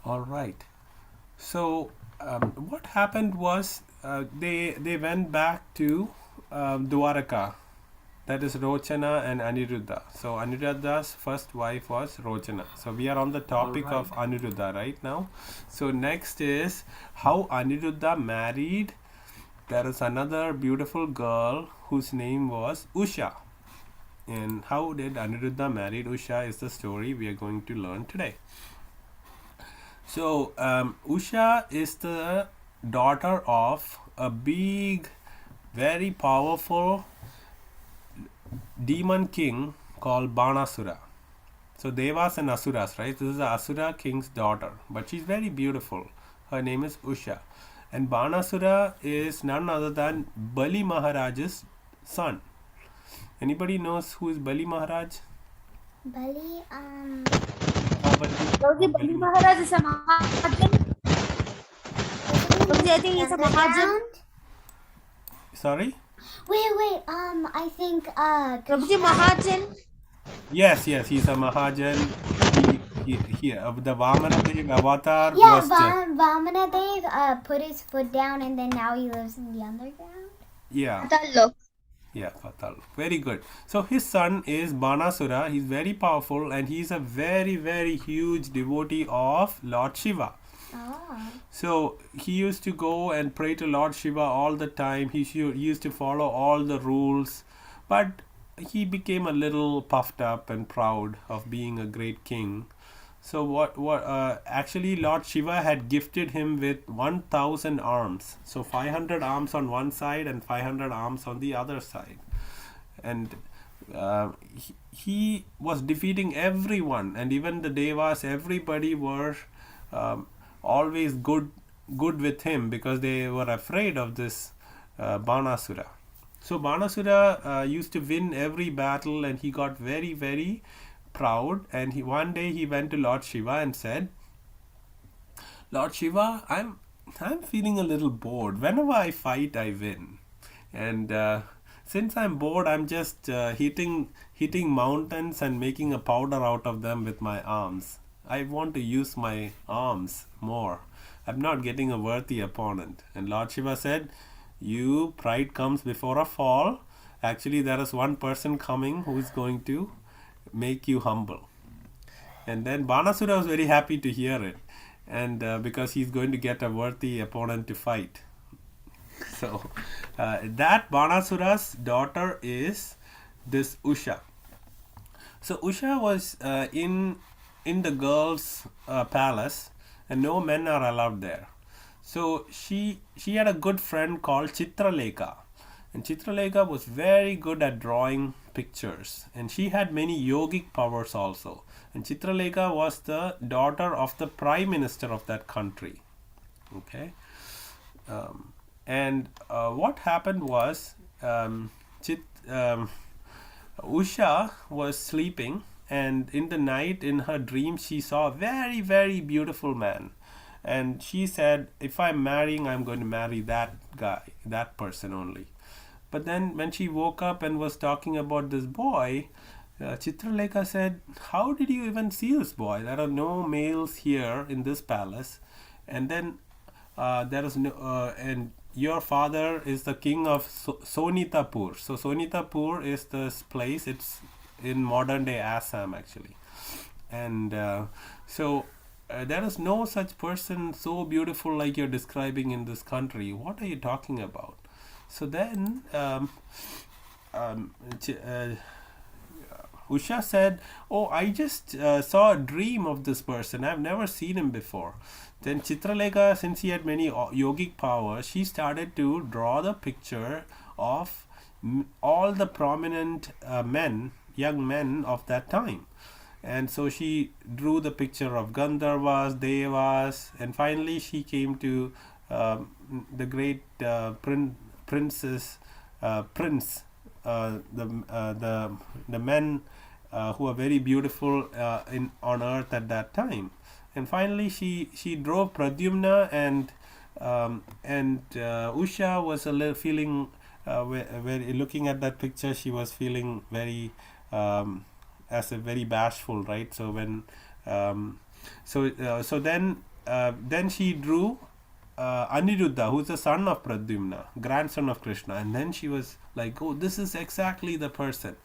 All right. So what happened was they went back to Dwaraka. That is Rochana and Aniruddha. So Aniruddha's first wife was Rochana. So we are on the topic of Aniruddha right now. So next is how Aniruddha married. There is another beautiful girl whose name was Usha. And how did Aniruddha married Usha is the story we are going to learn today. So Usha is the daughter of a big, very powerful demon king called Banasura. So Devas and Asuras, right? This is the Asura king's daughter, but she's very beautiful. Her name is Usha. And Banasura is none other than Bali Maharaj's son. Anybody knows who is Bali Maharaj? Bali, Yogi Bali Maharaj is a Mahajan. Yogi, I think he's a Mahajan. Sorry? Wait, I think, Prabhuji Mahajan. Yes, he's a Mahajan. The Vamanadev avatar yeah, was Vamanadev put his foot down and then now he lives in the underground. yeah. Look. Yeah, Patal. Very good. So his son is Banasura. He's very powerful and he's a very, very huge devotee of Lord Shiva. Oh. So he used to go and pray to Lord Shiva all the time. He used to follow all the rules. But he became a little puffed up and proud of being a great king. So actually Lord Shiva had gifted him with 1000 arms. So 500 arms on one side and 500 arms on the other side. And he was defeating everyone, and even the devas, everybody were always good with him because they were afraid of this Banasura. So Banasura used to win every battle and he got very, very proud. And one day he went to Lord Shiva and said, Lord Shiva, I'm feeling a little bored. Whenever I fight, I win. And since I'm bored, I'm just hitting mountains and making a powder out of them with my arms. I want to use my arms more. I'm not getting a worthy opponent. And Lord Shiva said, you, pride comes before a fall. Actually, there is one person coming who is going to make you humble. And then Banasura was very happy to hear it. And because he's going to get a worthy opponent to fight. So that Banasura's daughter is this Usha. So Usha was in the girls' palace, and no men are allowed there. So she had a good friend called Chitralekha, and Chitralekha was very good at drawing pictures, and she had many yogic powers also. And Chitralekha was the daughter of the prime minister of that country. Okay. And what happened was Usha was sleeping, and in the night, in her dream, she saw a very, very beautiful man. And she said, if I'm marrying, I'm going to marry that guy, that person only. But then when she woke up and was talking about this boy, Chitralekha said, how did you even see this boy? There are no males here in this palace. And then there is no, and your father is the king of Sonitapur. So Sonitapur is this place. It's in modern day Assam actually. And there is no such person so beautiful like you're describing in this country. What are you talking about? So then Usha said, oh, I just saw a dream of this person. I've never seen him before. Then Chitralekha, since he had many yogic powers, she started to draw the picture of all the prominent young men of that time. And so she drew the picture of Gandharvas, Devas, and finally she came to the great prince, the men who are very beautiful on earth at that time. And finally she drove Pradyumna, and Usha was a little feeling looking at that picture, she was feeling very as a very bashful, right? So when so then then she drew Aniruddha, who's the son of Pradyumna, grandson of Krishna, and then she was like, oh, this is exactly the person.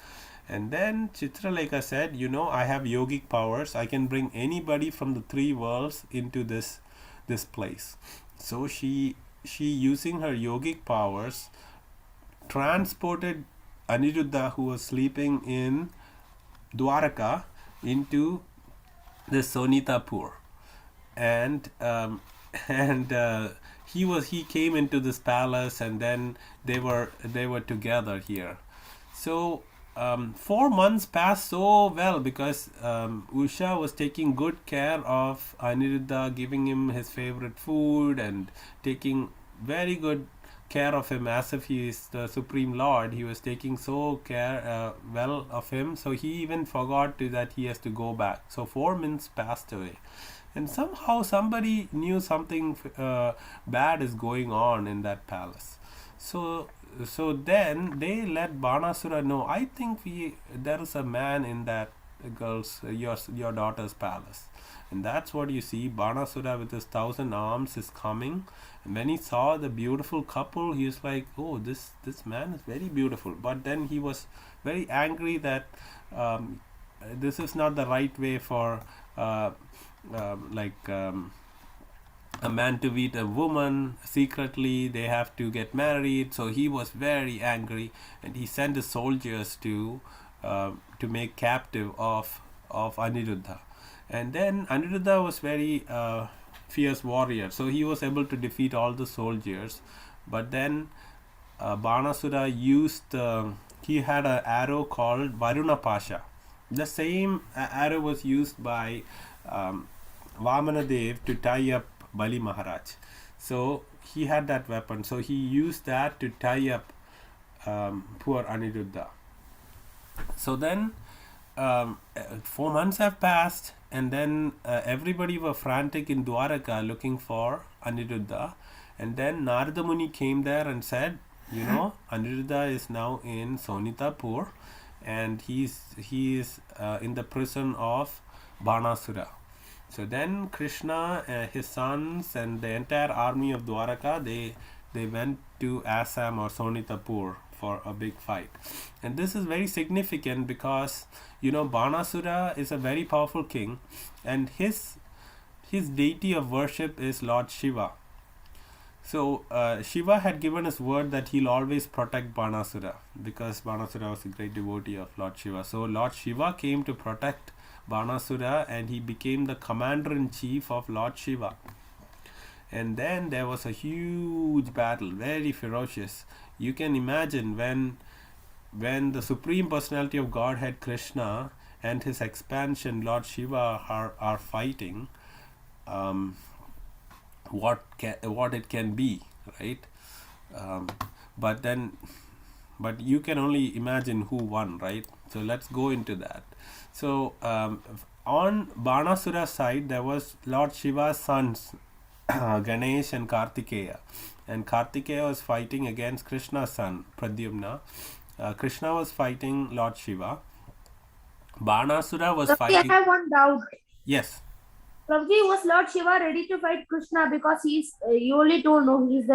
And then Chitralekha said, I have yogic powers. I can bring anybody from the three worlds into this place. So she using her yogic powers transported Aniruddha, who was sleeping in Dwaraka, into the Sonitapur, and he came into this palace, and then they were together here. So 4 months passed so well because Usha was taking good care of Aniruddha, giving him his favorite food and taking very good care of him as if he is the Supreme Lord. He was taking so well of him, so he even forgot that he has to go back. So 4 months passed away, and somehow somebody knew something bad is going on in that palace. So then they let Banasura know, I think there is a man in that your daughter's palace. And that's what you see. Banasura with his 1,000 arms is coming, and when he saw the beautiful couple, he was like, oh, this man is very beautiful. But then he was very angry that this is not the right way for a man to meet a woman secretly. They have to get married. So he was very angry, and he sent his soldiers to make captive of Aniruddha. And then Aniruddha was very fierce warrior, so he was able to defeat all the soldiers. But then Banasura used he had an arrow called Varuna Pasha. The same arrow was used by Vamanadev to tie up Bali Maharaj. So he had that weapon. So he used that to tie up poor Aniruddha. So then 4 months have passed, and then everybody were frantic in Dwaraka looking for Aniruddha. And then Narada Muni came there and said, Aniruddha is now in Sonitapur, and he is in the prison of Banasura. So then Krishna, his sons, and the entire army of Dwaraka, they went to Assam or Sonitapur for a big fight. And this is very significant because Banasura is a very powerful king, and his deity of worship is Lord Shiva. So Shiva had given his word that he'll always protect Banasura, because Banasura was a great devotee of Lord Shiva. So Lord Shiva came to protect Banasura, and he became the commander-in-chief of Lord Shiva. And then there was a huge battle, very ferocious. You can imagine when the Supreme Personality of Godhead Krishna and his expansion Lord Shiva are fighting, what it can be, right? But you can only imagine who won, right? So let's go into that. So on Banasura's side, there was Lord Shiva's sons Ganesh and Kartikeya, and Kartikeya was fighting against Krishna's son Pradyumna. Krishna was fighting Lord Shiva. Banasura was fighting. I have one doubt. Yes. Prabhuji, was Lord Shiva ready to fight Krishna? Because you only don't know, he's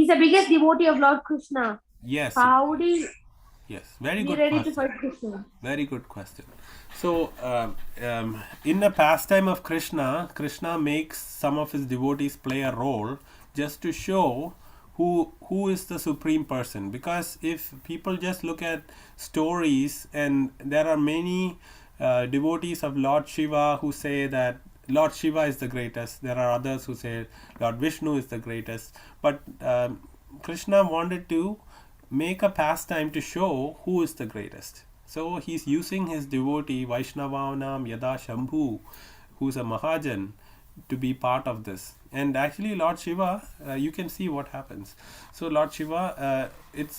the biggest devotee of Lord Krishna. Yes. How would he very be good ready question. to fight Krishna? Very good question. So in the pastime of Krishna makes some of his devotees play a role just to show who is the supreme person. Because if people just look at stories, and there are many devotees of Lord Shiva who say that Lord Shiva is the greatest. There are others who say Lord Vishnu is the greatest. But Krishna wanted to make a pastime to show who is the greatest. So he's using his devotee Vaishnavanam Yada Shambhu, who's a Mahajan, to be part of this. And actually Lord Shiva, you can see what happens. So Lord Shiva, it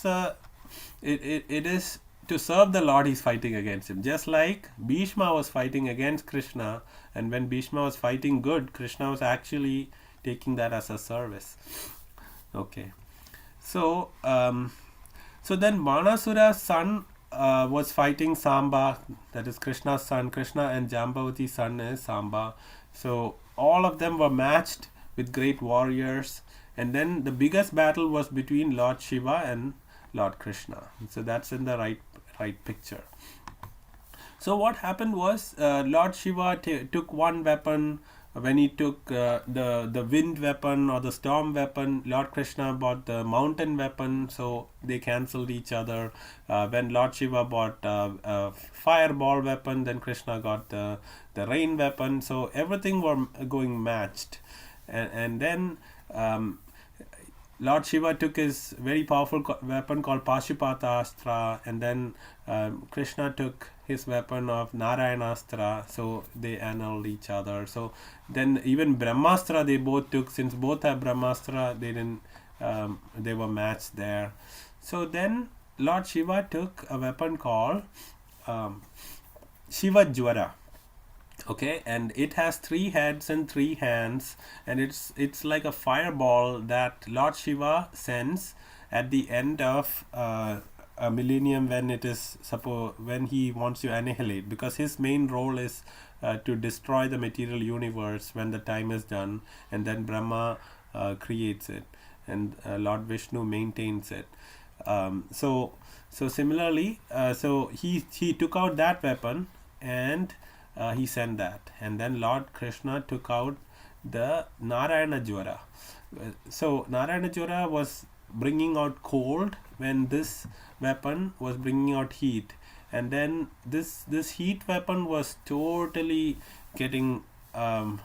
is to serve the Lord he's fighting against him. Just like Bhishma was fighting against Krishna, and when Bhishma was fighting good, Krishna was actually taking that as a service. Okay. So then Banasura's son was fighting Samba, that is Krishna's son. Krishna and Jambavati's son is Samba. So all of them were matched with great warriors. And then the biggest battle was between Lord Shiva and Lord Krishna. So that's in the right picture. So what happened was Lord Shiva took one weapon. When he took the wind weapon or the storm weapon, Lord Krishna bought the mountain weapon, so they cancelled each other. When Lord Shiva bought a fireball weapon, then Krishna got the rain weapon. So everything were going matched. And then Lord Shiva took his very powerful weapon called Pashupata Astra, and then Krishna took his weapon of Narayanastra, so they annulled each other. So then even Brahmastra they both took, since both have Brahmastra, they didn't, they were matched there. So then Lord Shiva took a weapon called Shiva Jwara. Okay, and it has 3 heads and 3 hands, and it's like a fireball that Lord Shiva sends at the end of a millennium, when it is when he wants to annihilate, because his main role is to destroy the material universe when the time is done, and then Brahma creates it, and Lord Vishnu maintains it. So similarly, so he took out that weapon, and he sent that, and then Lord Krishna took out the Narayana Jwara. So Narayana Jwara was bringing out cold, when this weapon was bringing out heat, and then this heat weapon was totally getting the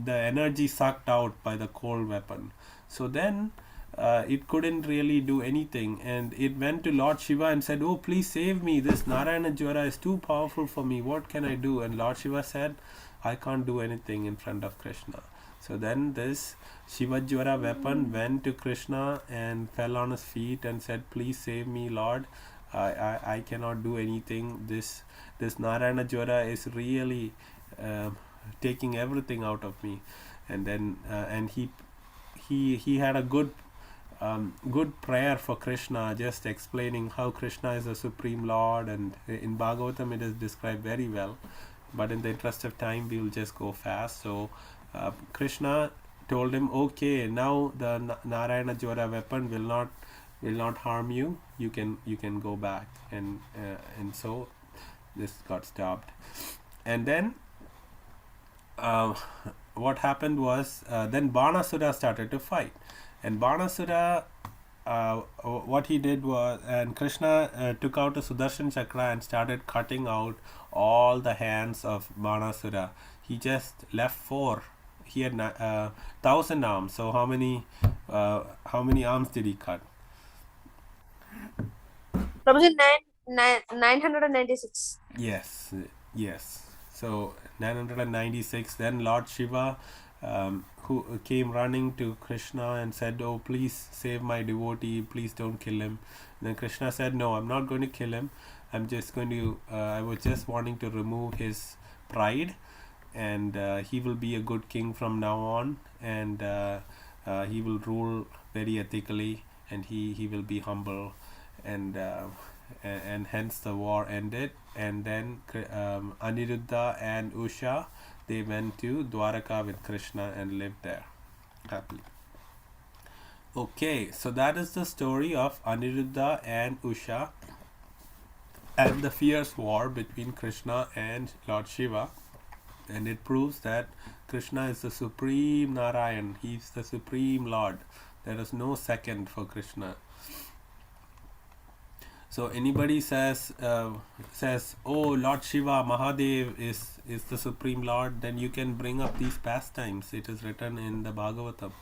energy sucked out by the cold weapon. So then it couldn't really do anything, and it went to Lord Shiva and said, "Oh, please save me, this Narayana Jwara is too powerful for me, what can I do?" And Lord Shiva said, "I can't do anything in front of Krishna." So then this Shiva Jwara weapon went to Krishna and fell on his feet and said, "Please save me, Lord. I cannot do anything. This Narayana Jwara is really taking everything out of me." And then and he had a good prayer for Krishna, just explaining how Krishna is the Supreme Lord, and in Bhagavatam it is described very well. But in the interest of time, we will just go fast. So Krishna told him, "Okay, now the Narayana Jwara weapon will not harm you. You can go back." And so this got stopped. And then what happened was then Banasura started to fight, and Banasura, what he did was, and Krishna took out a Sudarshan Chakra and started cutting out all the hands of Banasura. He just left 4. He had 1,000 arms. So how many arms did he cut? Prabhuji, 996. Yes. So 996. Then Lord Shiva, who came running to Krishna and said, "Oh, please save my devotee. Please don't kill him." And then Krishna said, "No, I'm not going to kill him. I'm just going to. I was just wanting to remove his pride, and he will be a good king from now on, and he will rule very ethically, and he will be humble." And hence the war ended, and then Aniruddha and Usha, they went to Dwaraka with Krishna and lived there happily. Okay, so that is the story of Aniruddha and Usha and the fierce war between Krishna and Lord Shiva. And it proves that Krishna is the supreme Narayan. He's the supreme Lord. There is no second for Krishna. So anybody says, "Oh, Lord Shiva, Mahadev is the supreme Lord," then you can bring up these pastimes. It is written in the Bhagavatam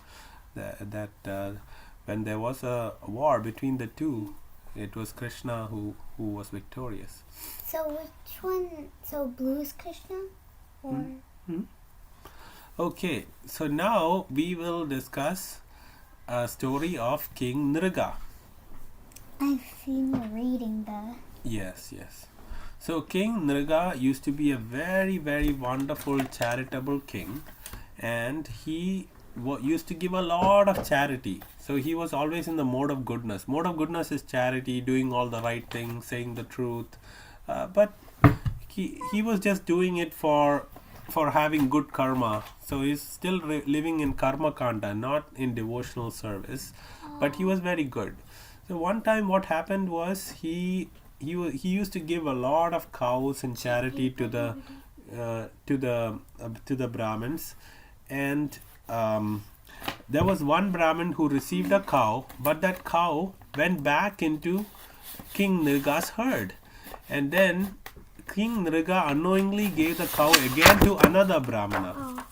that when there was a war between the two, it was Krishna who was victorious. So which one? So blue is Krishna, or? Okay, so now we will discuss a story of King Nrga. I've seen you reading the. Yes. So King Nrga used to be a very, very wonderful, charitable king, and he used to give a lot of charity. So he was always in the mode of goodness. Mode of goodness is charity, doing all the right things, saying the truth. But he was just doing it for having good karma. So he's still living in karma kanda, not in devotional service. But he was very good. So one time, what happened was he used to give a lot of cows in charity to the Brahmins, and there was one Brahmin who received a cow, but that cow went back into King Nrga's herd, and then King Nrga unknowingly gave the cow again to another Brahmana.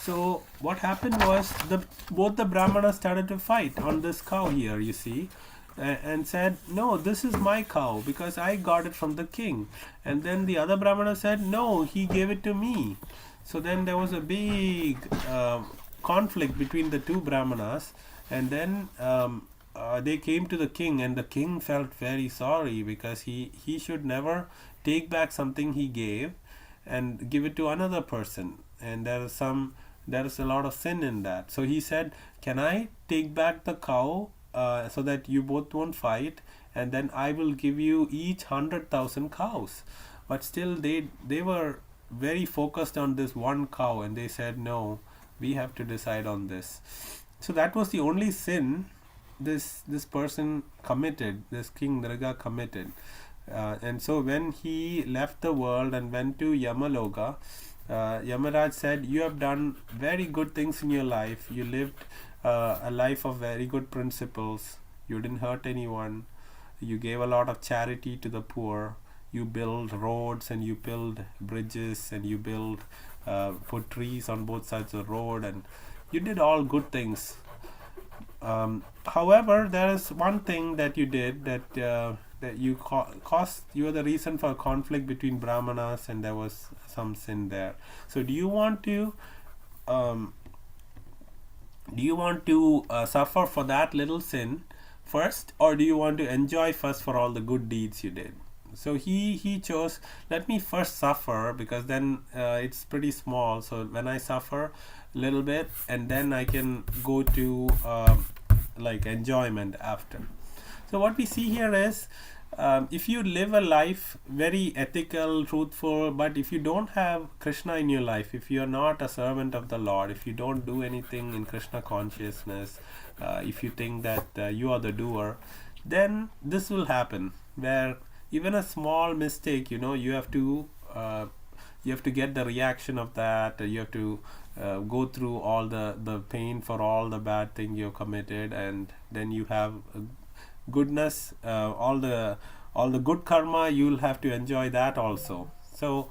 So what happened was both the Brahmanas started to fight on this cow here, you see, and said, no, this is my cow because I got it from the king. And then the other Brahmana said, no, he gave it to me. So then there was a big conflict between the two Brahmanas, and then they came to the king, and the king felt very sorry because he should never take back something he gave and give it to another person, and there is a lot of sin in that. So he said, can I take back the cow so that you both won't fight, and then I will give you each 100,000 cows. But still they were very focused on this one cow, and they said, no, we have to decide on this. So that was the only sin this person committed, this King Nrga committed. And so when he left the world and went to Yamaloka, Yamaraj said, you have done very good things in your life. You lived a life of very good principles. You didn't hurt anyone. You gave a lot of charity to the poor. You built roads, and you built bridges, and you put trees on both sides of the road, and you did all good things. However, there is one thing that you did that you you are the reason for a conflict between Brahmanas, and there was some sin there. So do you want to suffer for that little sin first, or do you want to enjoy first for all the good deeds you did? So he chose, let me first suffer, because then it's pretty small. So when I suffer a little bit, and then I can go to like enjoyment after. So what we see here is, if you live a life very ethical, truthful, but if you don't have Krishna in your life, if you are not a servant of the Lord, if you don't do anything in Krishna consciousness, if you think that you are the doer, then this will happen, where even a small mistake, you have to get the reaction of that. You have to go through all the pain for all the bad thing you committed, and then you have goodness, all the good karma. You'll have to enjoy that also. So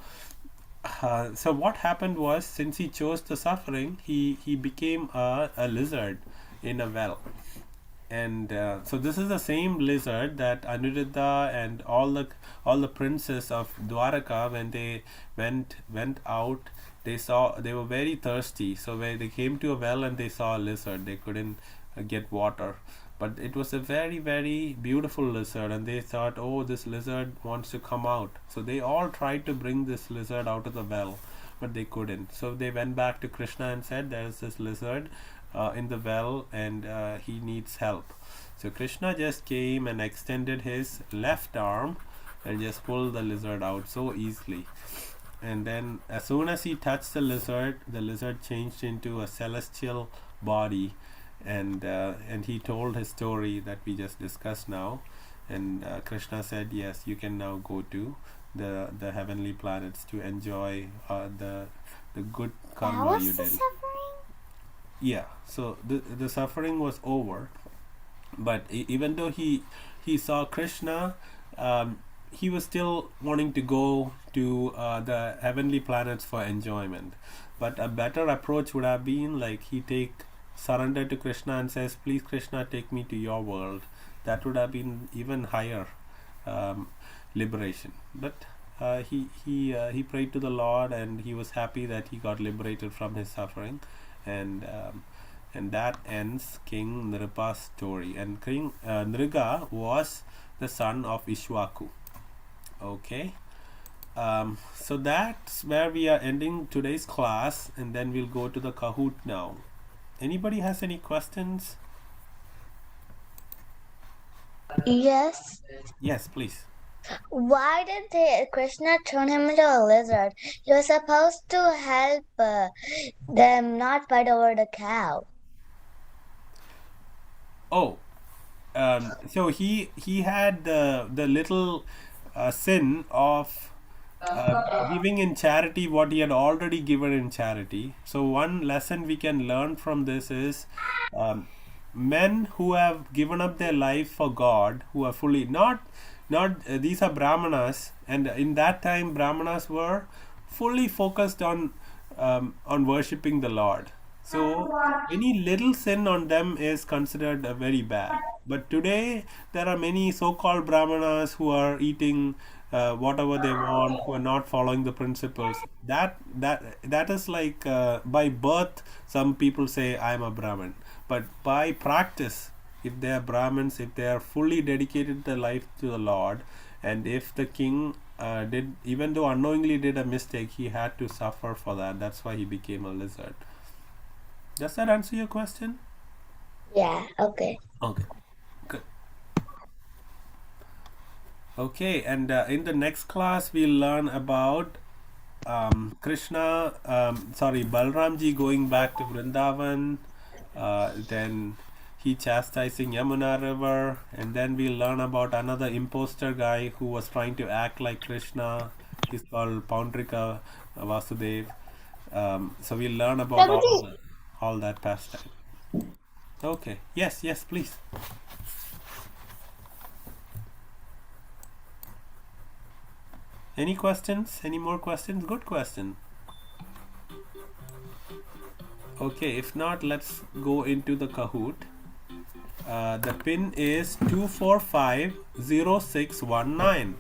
what happened was, since he chose the suffering, he became a lizard in a well. And so this is the same lizard that Aniruddha and all the princes of Dwaraka, when they went out, they were very thirsty. So when they came to a well and they saw a lizard, they couldn't get water. But it was a very, very beautiful lizard, and they thought, oh, this lizard wants to come out. So they all tried to bring this lizard out of the well, but they couldn't. So they went back to Krishna and said, there's this lizard in the well, and he needs help. So Krishna just came and extended his left arm and just pulled the lizard out so easily. And then as soon as he touched the lizard changed into a celestial body, and he told his story that we just discussed now. And Krishna said, yes, you can now go to the heavenly planets to enjoy the good karma you did. Yeah, so the suffering was over, but even though he saw Krishna, he was still wanting to go to the heavenly planets for enjoyment. But a better approach would have been like he surrender to Krishna and says, please Krishna, take me to your world. That would have been even higher liberation. But he prayed to the Lord, and he was happy that he got liberated from his suffering. And that ends King Nripa's story. And King Nrga was the son of Ishwaku. Okay. So that's where we are ending today's class, and then we'll go to the Kahoot now. Anybody has any questions? Yes. Yes, please. Why did Krishna turn him into a lizard? He was supposed to help them not fight over the cow. Oh, so he had the little sin of giving in charity what he had already given in charity. So one lesson we can learn from this is men who have given up their life for God, who are fully not these are brahmanas, and in that time brahmanas were fully focused on worshipping the Lord. So any little sin on them is considered very bad. But today there are many so-called brahmanas who are eating whatever they want, who are not following the principles. That is like by birth. Some people say I am a Brahmin, but by practice, if they are Brahmins, if they are fully dedicated their life to the Lord, and if the king did, even though unknowingly did a mistake, he had to suffer for that. That's why he became a lizard. Does that answer your question? Yeah, okay. Okay, good. Okay, and in the next class we'll learn about Krishna, Balramji going back to Vrindavan, then he chastising Yamuna River, and then we'll learn about another imposter guy who was trying to act like Krishna. He's called Paundrika Vasudev. So we'll learn about all that pastime. Okay. Yes. Yes. Please. Any questions? Any more questions? Good question. Okay. If not, let's go into the Kahoot. The pin is 2450619.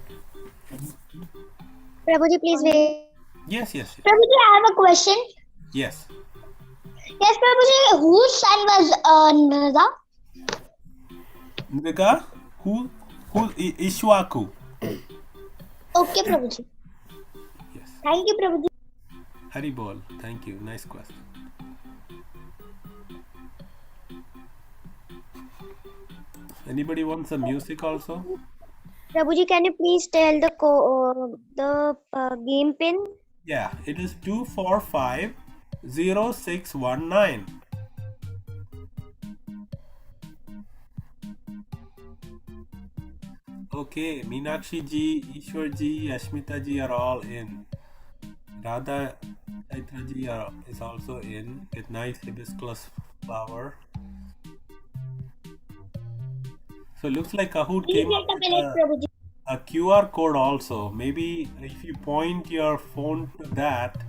Prabhuji, please wait. Yes. Yes. Yes. Prabhuji, I have a question. Yes. Yes, Prabhuji, whose son was Nrga? Nrga? Who? Ishwaku. Okay, Prabhuji. Yes. Thank you, Prabhuji. Hari Bol. Thank you. Nice question. Anybody wants some music also? Prabhuji, can you please tell the game pin? Yeah, it is 2450619. Okay, Meenakshi ji, Ishwar ji, Ashmita ji are all in. Radha Chaitra ji is also in with nice hibiscus flower. So looks like Kahoot Please came wait up a with minute, Prabhuji. a QR code also. Maybe if you point your phone to that,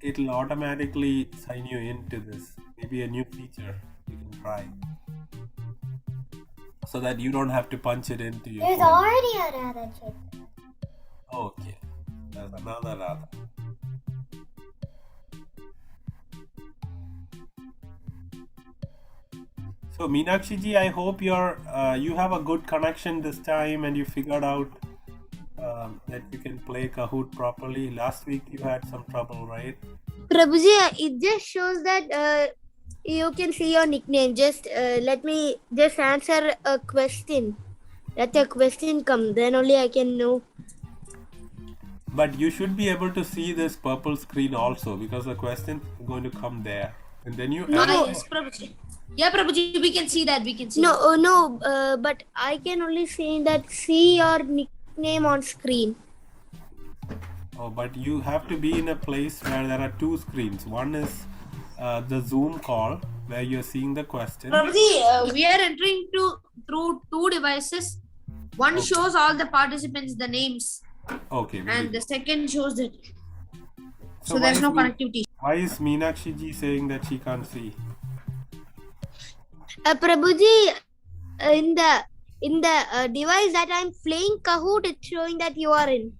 it'll automatically sign you into this. Maybe a new feature you can try. So that you don't have to punch it into your There's phone. already a Radha Chaitra. Okay. There's another Radha. So Meenakshi ji, I hope you have a good connection this time and you figured out that you can play Kahoot properly. Last week you had some trouble, right? Prabhuji, it just shows that you can see your nickname. Just let me just answer a question. Let a question come, then only I can know. But you should be able to see this purple screen also because the question is going to come there. And then you answer. Yes, Prabhuji. Yeah, Prabhuji, we can see that. We can see. No, but I can only see that see your nickname on screen. Oh, but you have to be in a place where there are two screens. One is the Zoom call where you're seeing the question. Prabhuji, we are entering through two devices. One Okay. shows all the participants, the names, Okay. very and the good. second shows that. So why there's is no Me- connectivity. Why is Meenakshi ji saying that she can't see? Prabhuji, in the device that I'm playing Kahoot, it's showing that you are in.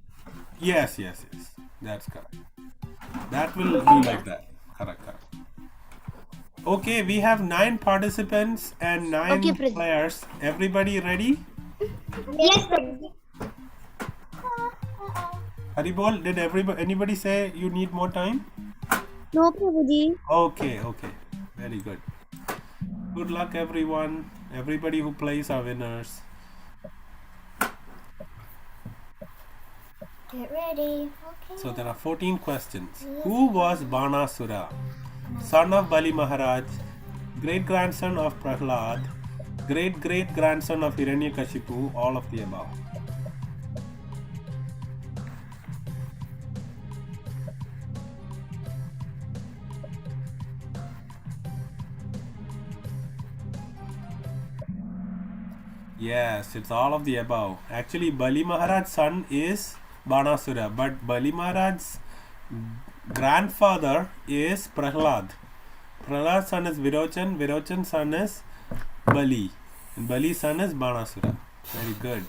Yes. That's correct. That will be like that. Correct. Okay, we have 9 participants and 9 Okay, Prabhu. players. Everybody ready? Yes, Prabhuji. Haribol, did anybody say you need more time? No, Prabhuji. Okay. Very good. Good luck, everyone. Everybody who plays are winners. Get ready. Okay. So there are 14 questions. Who was Banasura? Son of Bali Maharaj, great grandson of Prahlad, great great grandson of Hiranyakashipu, all of the above. Yes, it's all of the above. Actually, Bali Maharaj's son is Banasura, but Bali Maharaj's grandfather is Prahlad. Prahlad's son is Virochan, Virochan's son is Bali, and Bali's son is Banasura. Very good.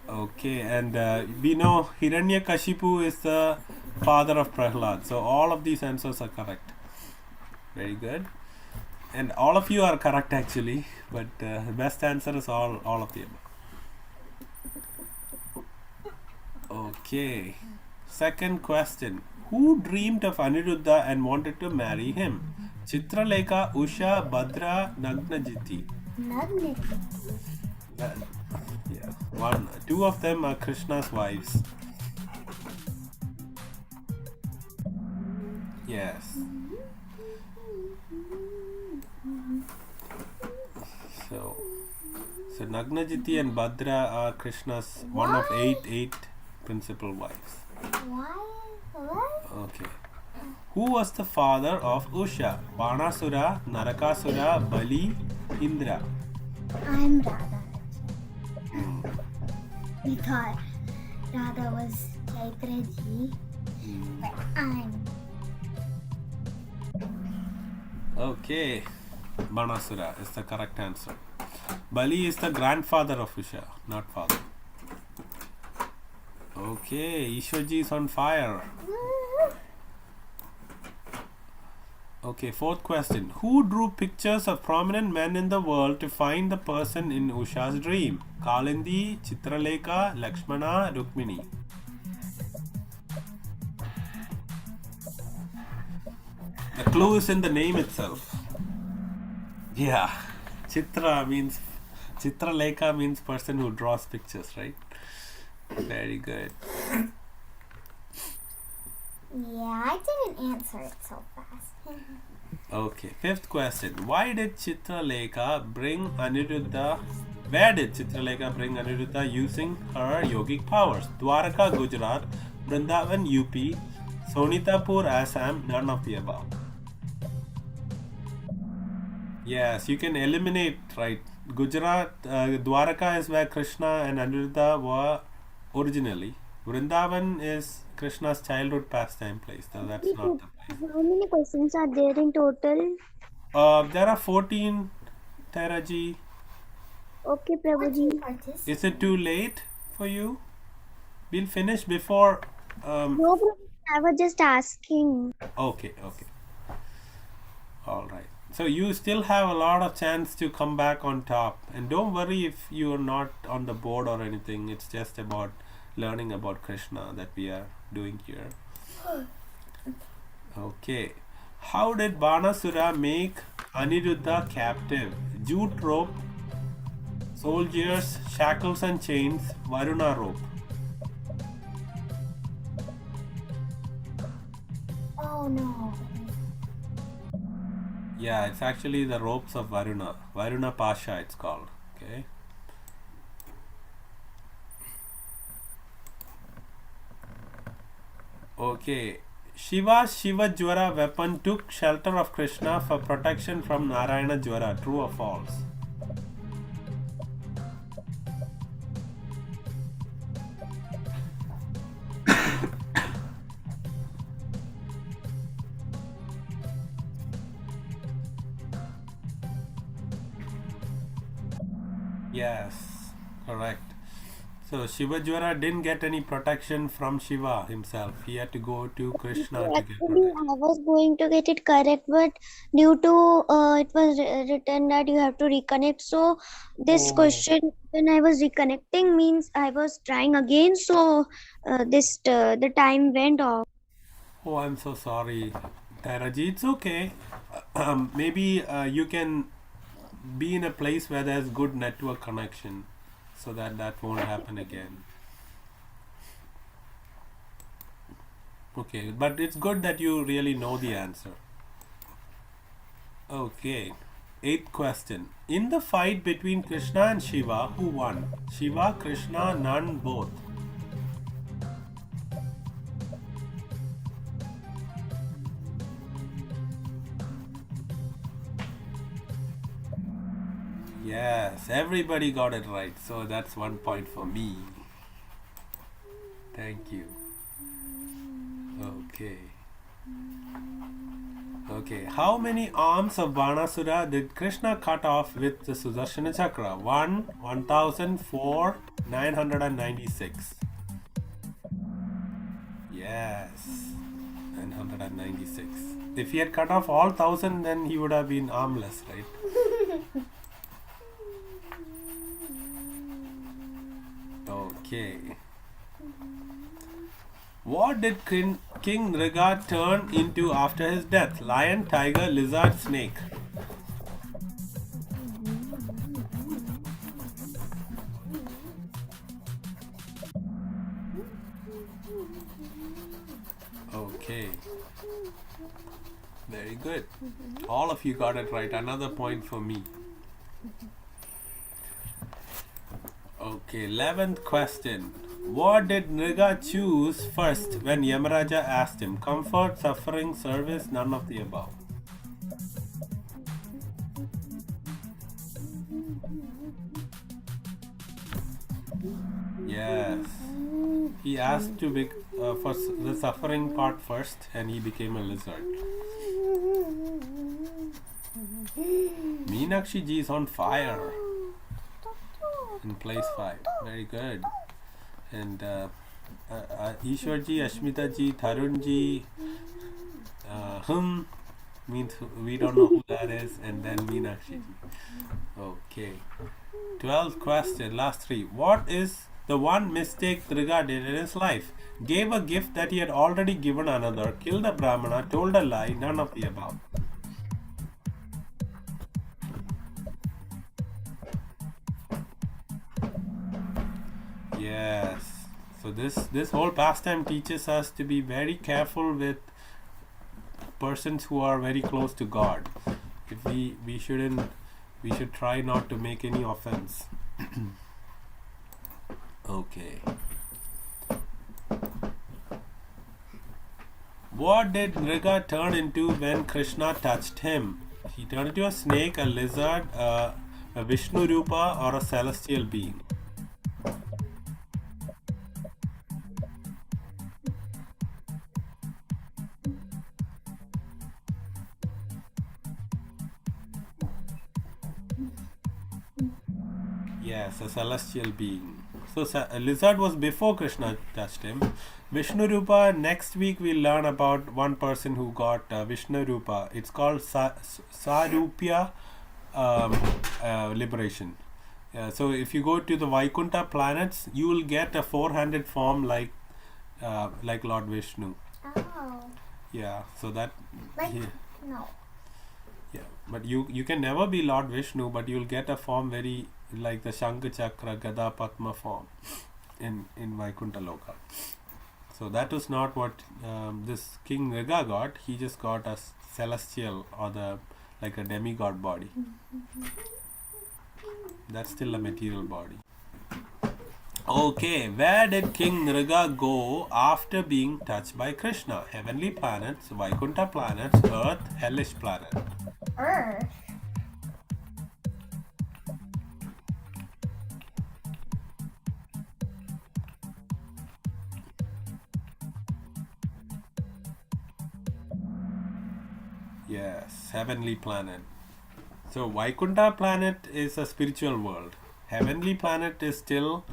Okay, and we know Hiranyakashipu is the father of Prahlad. So all of these answers are correct. Very good. And all of you are correct actually, but the best answer is all of the above. Okay. Second question. Who dreamed of Aniruddha and wanted to marry him? Chitralekha, Usha, Bhadra, Nagnajiti. Yeah. Two of them are Krishna's wives. Yes. So Nagnajiti and Bhadra are Krishna's one of eight principal wives. Why? What? Okay. Who was the father of Usha? Banasura, Narakasura, Bali, Indra. I'm Radha. We thought Radha was Chaitra-ji, but I'm. Okay. Banasura is the correct answer. Bali is the grandfather of Usha, not father. Okay, Ishwarji is on fire. Okay, fourth question. Who drew pictures of prominent men in the world to find the person in Usha's dream? Kalindi, Chitralekha, Lakshmana, Rukmini. The clue is in the name itself. Yeah, Chitralekha means person who draws pictures, right? Very good. Yeah, I didn't answer it so fast. Okay, fifth question. Why did Chitralekha bring Aniruddha? Where did Chitralekha bring Aniruddha using her yogic powers? Dwaraka, Gujarat, Vrindavan, UP, Sonitapur, Assam, none of the above. Yes, you can eliminate, right? Gujarat, Dwaraka is where Krishna and Aniruddha were originally. Vrindavan is Krishna's childhood pastime place, so that's not the place. How many questions are there in total? There are 14, Taraji. Okay, Prabhuji. Is it too late for you? We'll finish before. No, Prabhuji, I was just asking. Okay. All right. So you still have a lot of chance to come back on top, and don't worry if you are not on the board or anything. It's just about learning about Krishna that we are doing here. Okay. How did Banasura make Aniruddha captive? Jute rope, soldiers, shackles and chains, Varuna rope. Oh no. Yeah, it's actually the ropes of Varuna. Varuna Pasha it's called. Okay. Okay. Shiva's Shiva Jwara weapon took shelter of Krishna for protection from Narayana Jwara. True or false? Yes, correct. So Shiva Jwara didn't get any protection from Shiva himself. He had to go to Krishna to get Actually, protection. I was going to get it correct, but due to it was written that you have to reconnect. So this question, when I was reconnecting, means I was trying again. So the time went off. Oh, I'm so sorry, Tyraji, it's okay. Maybe you can be in a place where there's good network connection, so that won't happen again. Okay, but it's good that you really know the answer. Okay, eighth question. In the fight between Krishna and Shiva, who won? Shiva, Krishna, none, both. Yes, everybody got it right. So that's 1 point for me. Thank you. Okay. Okay, how many arms of Banasura did Krishna cut off with the Sudarshana Chakra? 1, 1004, 996. Yes, 996. If he had cut off all 1000, then he would have been armless, right? Okay. What did King Nrga turn into after his death? Lion, tiger, lizard, snake. Okay. Very good. All of you got it right. Another point for me. Okay, 11th question. What did Nrga choose first when Yamaraja asked him? Comfort, suffering, service, none of the above. Yes. He asked to be for the suffering part first, and he became a lizard. Meenakshi ji is on fire in place 5. Very good. And Ishwar ji, Ashmita ji, Tarun ji, means we don't know who that is, and then Meenakshi ji. Okay. 12th question, last 3. What is the one mistake Nrga did in his life? Gave a gift that he had already given another, killed a Brahmana, told a lie, none of the above. Yes. So this whole pastime teaches us to be very careful with persons who are very close to God. If we should try not to make any offense. Okay. What did Nrga turn into when Krishna touched him? He turned into a snake, a lizard, a Vishnu Rupa, or a celestial being. Yes, a celestial being. So a lizard was before Krishna touched him. Vishnu Rupa, next week we'll learn about one person who got Vishnu Rupa. It's called Sarupya liberation. So if you go to the Vaikuntha planets, you will get a 4-handed form like Lord Vishnu. Oh. Yeah, so that... No. Yeah, but you can never be Lord Vishnu, but you'll get a form very like the Shankha Chakra Gada Padma form in Vaikuntha Loka. So that was not what this King Nrga got. He just got a celestial or like a demigod body. That's still a material body. Okay, where did King Nrga go after being touched by Krishna? Heavenly planets, Vaikuntha planets, Earth, hellish planet. Earth. Yes, heavenly planet. So Vaikuntha planet is a spiritual world. Heavenly planet is still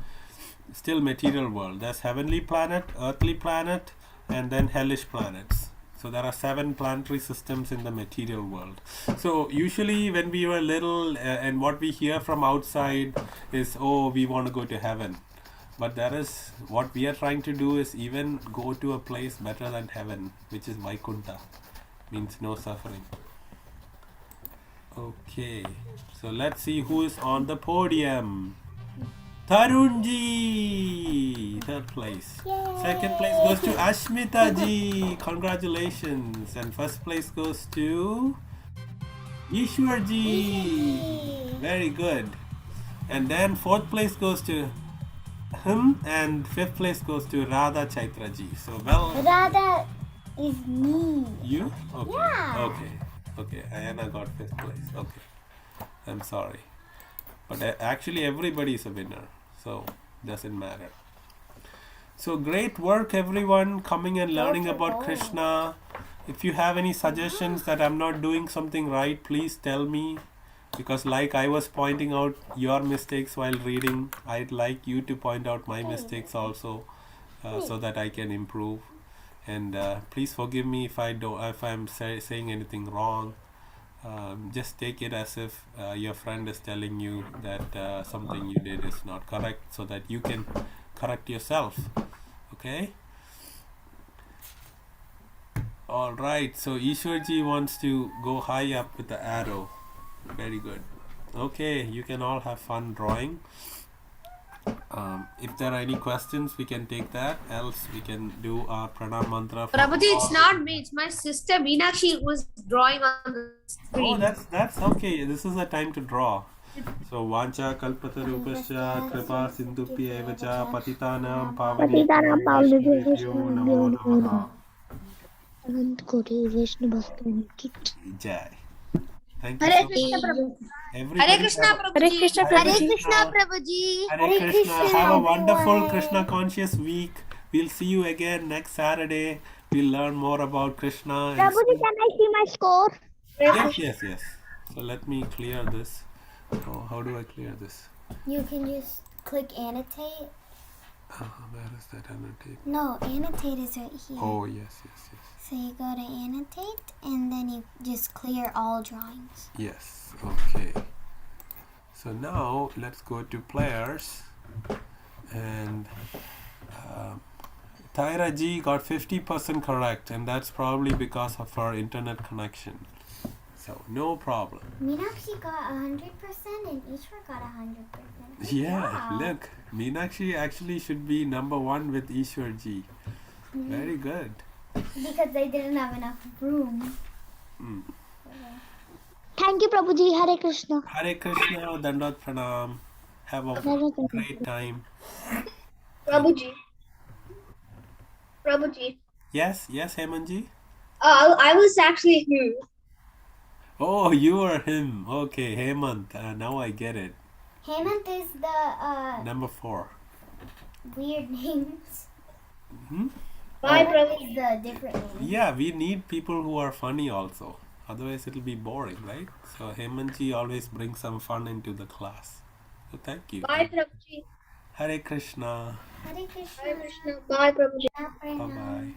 material world. There's heavenly planet, earthly planet, and then hellish planets. So there are 7 planetary systems in the material world. So usually when we were little and what we hear from outside is, oh, we want to go to heaven. But what we are trying to do is even go to a place better than heaven, which is Vaikuntha. means no suffering. Okay, so let's see who is on the podium. Tarunji, third place. Second place goes to Ashmita ji. Congratulations. And first place goes to Ishwar ji. Very good. And then fourth place goes to him, and fifth place goes to Radha Chaitra ji. So well. Radha is me. You? Okay. Yeah. Okay. Ayana got fifth place. Okay. I'm sorry. But actually everybody is a winner. So doesn't matter. So great work everyone coming and learning about Krishna. If you have any suggestions that I'm not doing something right, please tell me. Because like I was pointing out your mistakes while reading, I'd like you to point out my mistakes also, so that I can improve. And please forgive me if I'm saying anything wrong. Just take it as if your friend is telling you that something you did is not correct, so that you can correct yourself. Okay? Alright, so Ishwarji wants to go high up with the arrow. Very good. Okay, you can all have fun drawing. If there are any questions, we can take that. Else, we can do our pranam mantra. Prabhuji, it's not me. It's my sister Meenakshi who was drawing on the screen. Oh, that's okay. This is the time to draw. So, vancha kalpatarupasya kripa sindhupya evacha patitanam pavanebhyo namo namaha. Jai. Thank you. Hare So Krishna Prabhuji. Everybody Hare Krishna have Prabhuji. Hare Krishna Prabhuji. Hare Krishna. Have a wonderful Krishna conscious week. We'll see you again next Saturday. We'll learn more about Krishna. And Prabhuji, can I see my score? yes. So let me clear this. Oh, how do I clear this? You can just click annotate. Where is that annotate? No, annotate is right here. Oh, yes. So you go to annotate and then you just clear all drawings. Yes, okay. So now let's go to players. And Tyra G got 50% correct, and that's probably because of her internet connection. So no problem. Meenakshi got 100% and Ishwar got 100%. Yeah, look, Meenakshi actually should be number one with Ishwar Ji. Very good. Because they didn't have enough room. Thank you, Prabhuji. Hare Krishna. Hare Krishna, Dandat Pranam. Have a great time. Prabhuji. Yes, Hemanji? I was actually him. Oh, you are him. Okay, Hemant. Now I get it. Hemant is the Number 4. weird names. Bye, Hemant Prabhuji. is the different name. Yeah, we need people who are funny also. Otherwise, it'll be boring, right? So, Hemanji always brings some fun into the class. So, thank you. Bye, Prabhuji. Hare Krishna. Hare Krishna. Hare Krishna. Bye, Prabhuji. Bye bye.